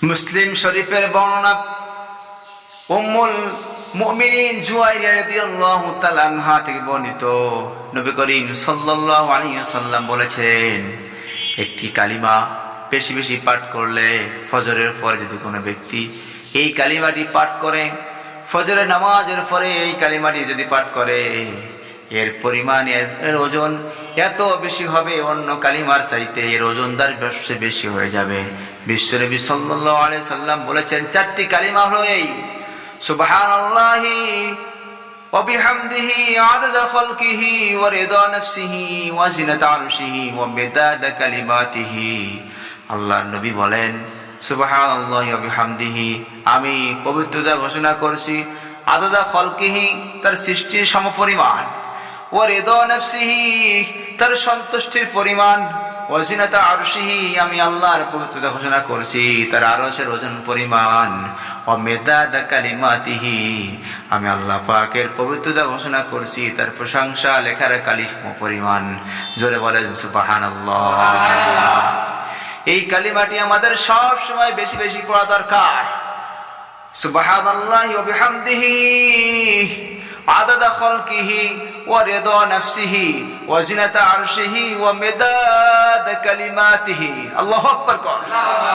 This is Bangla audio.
মুসলিম শরীফের বর্ণনা উম্মুল মুমিনিন জুয়াইরিয়া রাদিয়াল্লাহু তাআলা আনহা থেকে বর্ণিত, নবী করিম সাল্লাল্লাহু আলাইহি ওয়াসাল্লাম বলেছেন, একটি কালিমা বেশি বেশি পাঠ করলে, ফজরের পরে যদি কোনো ব্যক্তি এই কালিমাটি পাঠ করে, ফজরের নামাজের পরে এই কালিমাটি যদি পাঠ করে, এর পরিমাণ, এর ওজন এত বেশি হবে, অন্য কালিমার চাইতে এর ওজনদার বেশি হয়ে যাবে। বিশ্বনবী সাল্লাল্লাহু আলাইহি সাল্লাম বলেছেন, চারটি কালিমা হলো এই: সুবহানাল্লাহি ওয়া বিহামদিহি আদাদা খালকিহি ওয়া রিদা নাফসিহি ওয়া জিনাতা আরশিহি ওয়া মিদাদা কালিমাতিহি। আল্লাহর নবী বলেন, সুবহানাল্লাহি ওয়া বিহামদিহি, আমি পবিত্রতা ঘোষণা করছি, আদাদা খালকিহি, তার সৃষ্টির সমপরিমাণ, ওয়া রিদা নাফসিহি, তার সন্তুষ্টির পরিমাণ, ওয়া জিনাতা আরশিহি, আমি আল্লাহর পবিত্রতা ঘোষণা করছি, তার আরশের ওজন পরিমাণ, ওয়া মিদাদা কালিমাতিহি, আমি আল্লাহ পাকের পবিত্রতা ঘোষণা করছি, তার প্রশংসা লেখার কালিমা পরিমাণ। জোরে বলেন সুবহানাল্লাহ। এই কালিমাটি আমাদের সব সময় বেশি বেশি পড়া দরকার। সুবহানাল্লাহি ওয়া বিহামদিহি আদাদা খালকিহি ওয়া রিদা নাফসিহি ওয়া জিনাতা আরশিহি ওয়া মিদাদা কালিমাতিহি। আল্লাহু আকবার।